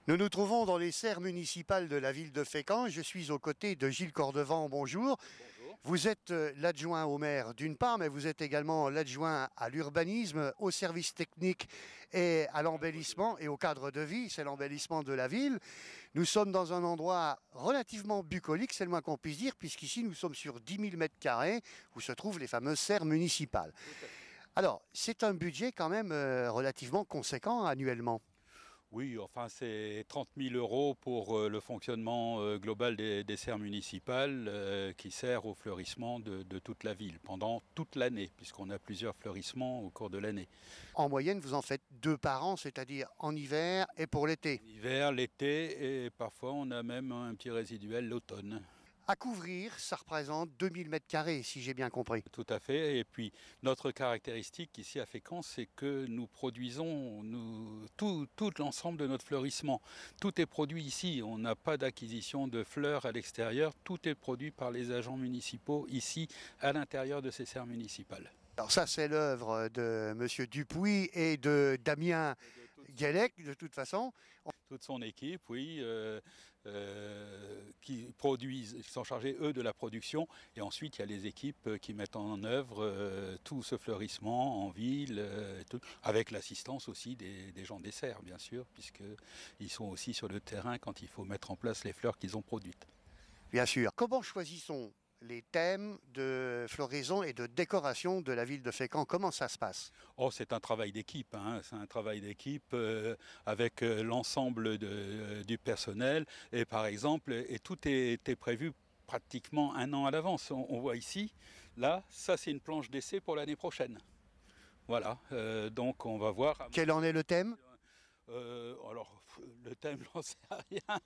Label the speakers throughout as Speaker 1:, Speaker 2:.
Speaker 1: Nous nous trouvons dans les serres municipales de la ville de Fécamp. Je suis aux côtés de Gilles Cordevent. Bonjour.
Speaker 2: Bonjour.
Speaker 1: Vous êtes l'adjoint au maire d'une part, mais vous êtes également l'adjoint à l'urbanisme, au service technique et à l'embellissement et au cadre de vie. C'est l'embellissement de la ville. Nous sommes dans un endroit relativement bucolique, c'est le moins qu'on puisse dire, puisqu'ici nous sommes sur 10 000 mètres carrés où se trouvent les fameuses serres municipales. Alors, c'est un budget quand même relativement conséquent annuellement.
Speaker 2: Oui, enfin c'est 30 000 € pour le fonctionnement global des serres municipales qui sert au fleurissement de toute la ville pendant toute l'année, puisqu'on a plusieurs fleurissements au cours de l'année.
Speaker 1: En moyenne, vous en faites 2 par an, c'est-à-dire en hiver et pour l'été.
Speaker 2: L'hiver, l'été et parfois on a même un petit résiduel l'automne.
Speaker 1: À couvrir, ça représente 2000 mètres carrés, si j'ai bien compris.
Speaker 2: Tout à fait. Et puis notre caractéristique ici à Fécamp, c'est que nous produisons tout l'ensemble de notre fleurissement. Tout est produit ici. On n'a pas d'acquisition de fleurs à l'extérieur. Tout est produit par les agents municipaux ici, à l'intérieur de ces serres municipales.
Speaker 1: Alors ça, c'est l'œuvre de M. Dupuis et de Damien Guélec, de toute façon.
Speaker 2: Toute son équipe, oui, qui produisent, qui sont chargés, eux, de la production. Et ensuite, il y a les équipes qui mettent en œuvre tout ce fleurissement en ville, avec l'assistance aussi des gens des serres, bien sûr, puisqu'ils sont aussi sur le terrain quand il faut mettre en place les fleurs qu'ils ont produites.
Speaker 1: Bien sûr. Comment choisissons les thèmes de floraison et de décoration de la ville de Fécamp? Comment ça se passe?
Speaker 2: Oh, c'est un travail d'équipe, hein. C'est un travail d'équipe avec l'ensemble du personnel. Et par exemple, et tout est prévu pratiquement un an à l'avance. On voit ici, là, ça c'est une planche d'essai pour l'année prochaine. Voilà, donc on va voir.
Speaker 1: Quel en est le thème?
Speaker 2: Alors, le thème, j'en sais rien.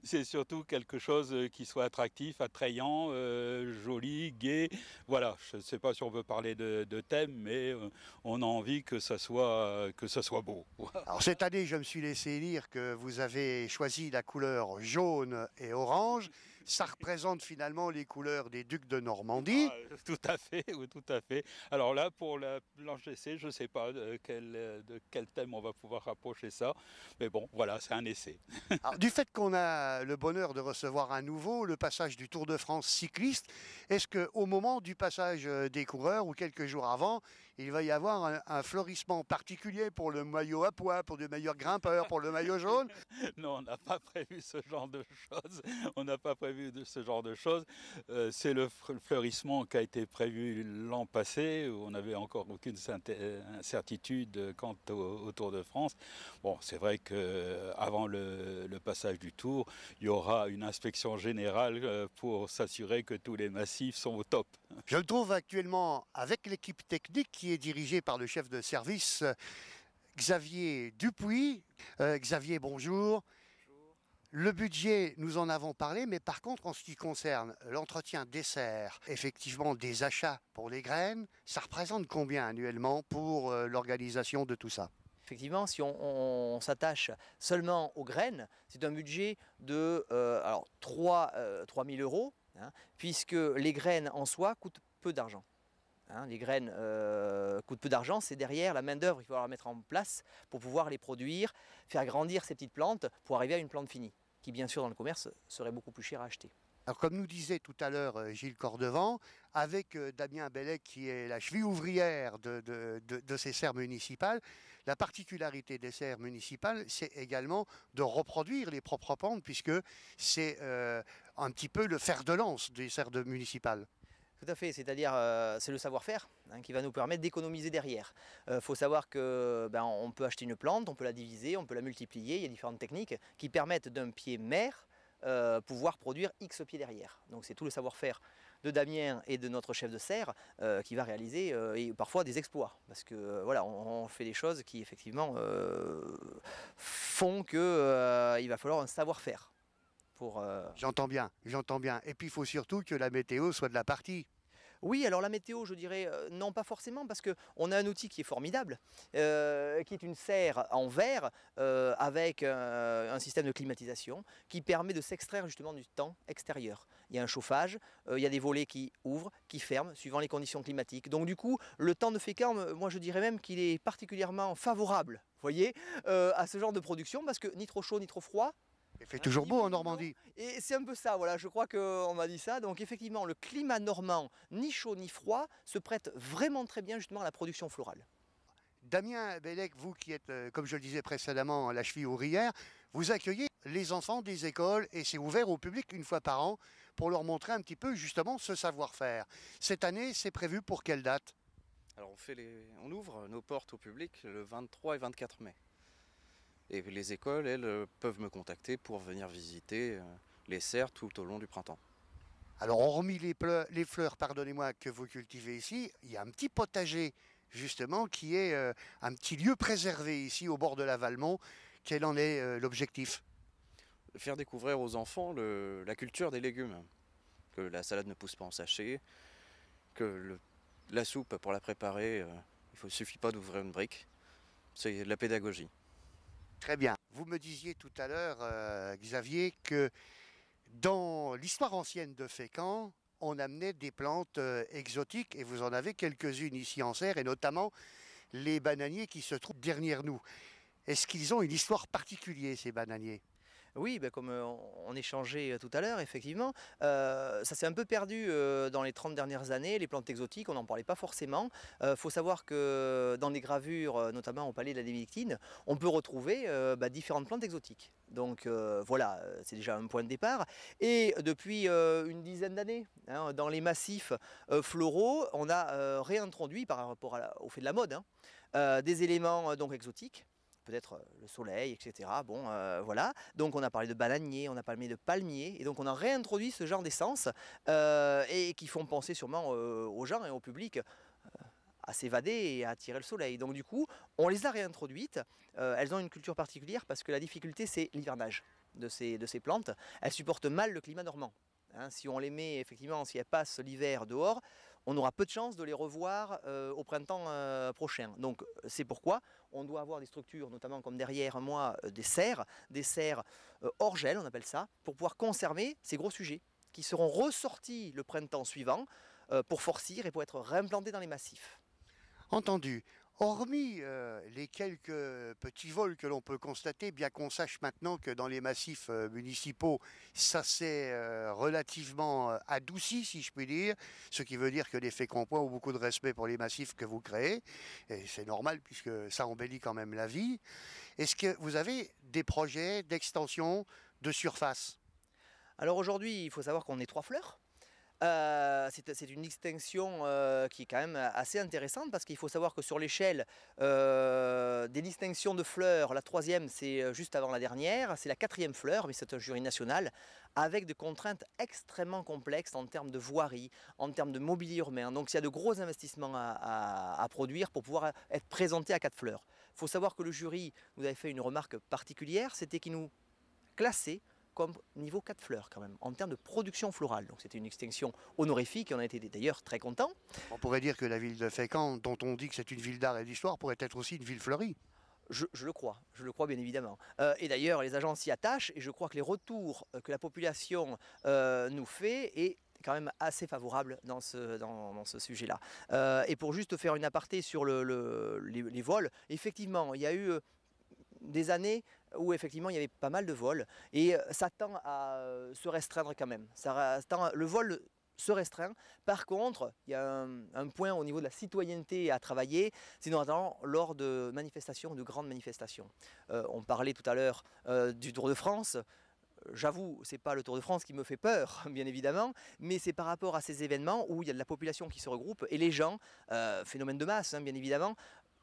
Speaker 2: C'est surtout quelque chose qui soit attractif, attrayant, joli, gai. Voilà, je ne sais pas si on veut parler de thème, mais on a envie que ça soit beau.
Speaker 1: Alors cette année, je me suis laissé lire que vous avez choisi la couleur jaune et orange. Ça représente finalement les couleurs des ducs de Normandie.
Speaker 2: Ah, tout à fait, oui, tout à fait. Alors là, pour la planche d'essai, je ne sais pas de quel thème on va pouvoir rapprocher ça. Mais bon, voilà, c'est un essai.
Speaker 1: Alors, du fait qu'on a le bonheur de recevoir à nouveau le passage du Tour de France cycliste, est-ce qu'au moment du passage des coureurs ou quelques jours avant, il va y avoir un fleurissement particulier pour le maillot à pois, pour le maillot grimpeur, pour le maillot jaune?
Speaker 2: Non, on n'a pas prévu ce genre de choses. On n'a pas prévu ce genre de choses. C'est le fleurissement qui a été prévu l'an passé, où on n'avait encore aucune certitude quant au Tour de France. Bon, c'est vrai qu'avant le passage du Tour, il y aura une inspection générale pour s'assurer que tous les massifs sont au top.
Speaker 1: Je me trouve actuellement avec l'équipe technique qui est dirigée par le chef de service Xavier Dupuis. Xavier, bonjour. Le budget, nous en avons parlé, mais par contre, en ce qui concerne l'entretien des serres, effectivement des achats pour les graines, ça représente combien annuellement pour l'organisation de tout ça?
Speaker 3: Effectivement, si on s'attache seulement aux graines, c'est un budget de 3 000 €, hein, puisque les graines en soi coûtent peu d'argent. Hein, les graines coûtent peu d'argent, c'est derrière la main-d'œuvre qu'il va falloir mettre en place pour pouvoir les produire, faire grandir ces petites plantes pour arriver à une plante finie, qui bien sûr dans le commerce serait beaucoup plus cher à acheter.
Speaker 1: Alors comme nous disait tout à l'heure Gilles Cordevent, avec Damien Bellec qui est la cheville ouvrière de ces serres municipales, la particularité des serres municipales, c'est également de reproduire les propres plantes, puisque c'est un petit peu le fer de lance des serres municipales.
Speaker 3: Tout à fait, c'est-à-dire c'est le savoir-faire qui va nous permettre d'économiser derrière. Faut savoir que on peut acheter une plante, on peut la diviser, on peut la multiplier, il y a différentes techniques qui permettent d'un pied mère pouvoir produire X pieds derrière. Donc c'est tout le savoir-faire de Damien et de notre chef de serre qui va réaliser et parfois des exploits. Parce que voilà, on fait des choses qui effectivement font qu'il va falloir un savoir-faire.
Speaker 1: J'entends bien, j'entends bien. Et puis il faut surtout que la météo soit de la partie.
Speaker 3: Oui, alors la météo, je dirais non, pas forcément, parce qu'on a un outil qui est formidable, qui est une serre en verre avec un système de climatisation qui permet de s'extraire justement du temps extérieur. Il y a un chauffage, il y a des volets qui ouvrent, qui ferment, suivant les conditions climatiques. Donc du coup, le temps de fécamp, moi je dirais même qu'il est particulièrement favorable, vous voyez, à ce genre de production, parce que ni trop chaud ni trop froid.
Speaker 1: Il fait toujours beau en Normandie.
Speaker 3: Et c'est un peu ça, voilà, je crois qu'on m'a dit ça. Donc effectivement, le climat normand, ni chaud ni froid, se prête vraiment très bien justement à la production florale.
Speaker 1: Damien Bellec, vous qui êtes, comme je le disais précédemment, la cheville ouvrière, vous accueillez les enfants des écoles et c'est ouvert au public une fois par an pour leur montrer un petit peu justement ce savoir-faire. Cette année, c'est prévu pour quelle date?
Speaker 4: Alors on ouvre nos portes au public le 23 et 24 mai. Et les écoles, elles, peuvent me contacter pour venir visiter les serres tout au long du printemps.
Speaker 1: Alors, hormis les fleurs, pardonnez-moi, que vous cultivez ici, il y a un petit potager, justement, qui est un petit lieu préservé ici, au bord de la Valmont. Quel en est l'objectif?
Speaker 4: Faire découvrir aux enfants la culture des légumes. Que la salade ne pousse pas en sachet, que la soupe, pour la préparer, il ne suffit pas d'ouvrir une brique. C'est de la pédagogie.
Speaker 1: Très bien. Vous me disiez tout à l'heure, Xavier, que dans l'histoire ancienne de Fécamp, on amenait des plantes exotiques et vous en avez quelques-unes ici en serre et notamment les bananiers qui se trouvent derrière nous. Est-ce qu'ils ont une histoire particulière, ces bananiers?
Speaker 3: Oui, ben comme on échangeait tout à l'heure, effectivement, ça s'est un peu perdu dans les 30 dernières années, les plantes exotiques, on n'en parlait pas forcément. Il faut savoir que dans les gravures, notamment au palais de la Bénédictine, on peut retrouver différentes plantes exotiques. Donc voilà, c'est déjà un point de départ. Et depuis une dizaine d'années, hein, dans les massifs floraux, on a réintroduit, par rapport au fait de la mode, hein, des éléments donc exotiques. Peut-être le soleil, etc. Bon, voilà. Donc on a parlé de bananier, on a parlé de palmier, et donc on a réintroduit ce genre d'essence et qui font penser sûrement aux gens et au public à s'évader et à attirer le soleil. Donc du coup, on les a réintroduites. Elles ont une culture particulière parce que la difficulté, c'est l'hivernage de ces plantes. Elles supportent mal le climat normand. Hein, si on les met, effectivement, si elles passent l'hiver dehors, on aura peu de chances de les revoir au printemps prochain. Donc c'est pourquoi on doit avoir des structures, notamment comme derrière moi, des serres hors gel, on appelle ça, pour pouvoir conserver ces gros sujets qui seront ressortis le printemps suivant pour forcir et pour être réimplantés dans les massifs.
Speaker 1: Entendu. Hormis les quelques petits vols que l'on peut constater, bien qu'on sache maintenant que dans les massifs municipaux, ça s'est relativement adouci, si je puis dire, ce qui veut dire que les Fécampois ont beaucoup de respect pour les massifs que vous créez, et c'est normal puisque ça embellit quand même la vie. Est-ce que vous avez des projets d'extension de surface?
Speaker 3: Alors aujourd'hui, il faut savoir qu'on est 3 fleurs. C'est une extinction qui est quand même assez intéressante parce qu'il faut savoir que sur l'échelle des distinctions de fleurs, la 3e c'est juste avant la dernière, c'est la 4e fleur, mais c'est un jury national avec des contraintes extrêmement complexes en termes de voirie, en termes de mobilier urbain. Donc il y a de gros investissements à produire pour pouvoir être présenté à 4 fleurs. Il faut savoir que le jury nous avait fait une remarque particulière, c'était qu'il nous classait comme niveau 4 fleurs quand même, en termes de production florale. Donc c'était une extinction honorifique et on a été d'ailleurs très contents.
Speaker 1: On pourrait dire que la ville de Fécamp, dont on dit que c'est une ville d'art et d'histoire, pourrait être aussi une ville fleurie.
Speaker 3: Je le crois bien évidemment. Et d'ailleurs les agents s'y attachent et je crois que les retours que la population nous fait est quand même assez favorable dans ce sujet-là. Et pour juste faire une aparté sur les vols, effectivement il y a eu des années où effectivement il y avait pas mal de vols et ça tend à se restreindre quand même. Le vol se restreint. Par contre, il y a un point au niveau de la citoyenneté à travailler, c'est notamment lors de manifestations, de grandes manifestations. On parlait tout à l'heure du Tour de France. J'avoue, ce n'est pas le Tour de France qui me fait peur, bien évidemment, mais c'est par rapport à ces événements où il y a de la population qui se regroupe et les gens, phénomène de masse, hein, bien évidemment,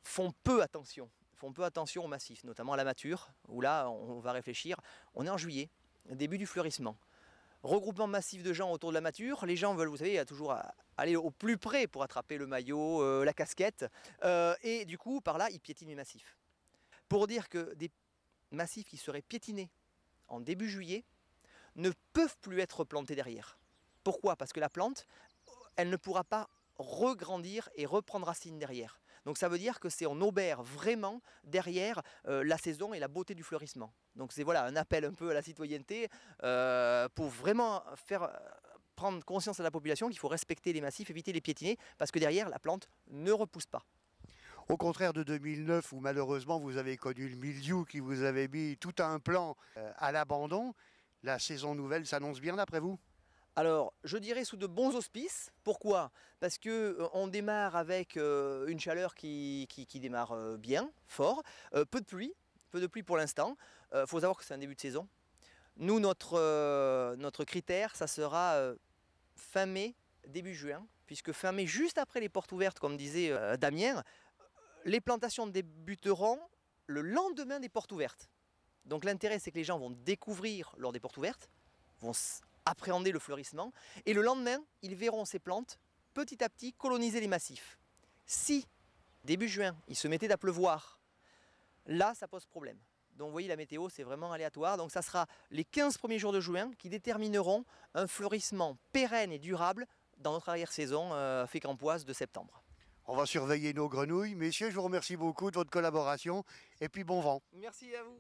Speaker 3: font peu attention au massif, notamment à la Mature, où là, on va réfléchir. On est en juillet, début du fleurissement. Regroupement massif de gens autour de la Mature. Les gens veulent, vous savez, toujours aller au plus près pour attraper le maillot, la casquette. Et du coup, par là, ils piétinent les massifs. Pour dire que des massifs qui seraient piétinés en début juillet ne peuvent plus être plantés derrière. Pourquoi? Parce que la plante, elle ne pourra pas regrandir et reprendre racine derrière. Donc ça veut dire que on obère vraiment derrière la saison et la beauté du fleurissement. Donc c'est voilà, un appel un peu à la citoyenneté pour vraiment prendre conscience à la population qu'il faut respecter les massifs, éviter les piétiner, parce que derrière la plante ne repousse pas.
Speaker 1: Au contraire de 2009 où malheureusement vous avez connu le mildiou qui vous avait mis tout un plan à l'abandon, la saison nouvelle s'annonce bien d'après vous?
Speaker 3: Alors, je dirais sous de bons auspices. Pourquoi? Parce qu'on démarre avec une chaleur qui démarre bien, fort, peu de pluie pour l'instant. Il faut savoir que c'est un début de saison. Nous, notre critère, ça sera fin mai, début juin, puisque fin mai, juste après les portes ouvertes, comme disait Damien, les plantations débuteront le lendemain des portes ouvertes. Donc l'intérêt, c'est que les gens vont découvrir lors des portes ouvertes, vont appréhender le fleurissement, et le lendemain, ils verront ces plantes petit à petit coloniser les massifs. Si, début juin, il se mettait à pleuvoir, là, ça pose problème. Donc vous voyez, la météo, c'est vraiment aléatoire. Donc ça sera les 15 premiers jours de juin qui détermineront un fleurissement pérenne et durable dans notre arrière-saison fécampoise de septembre.
Speaker 1: On va surveiller nos grenouilles. Messieurs, je vous remercie beaucoup de votre collaboration et puis bon vent.
Speaker 3: Merci à vous.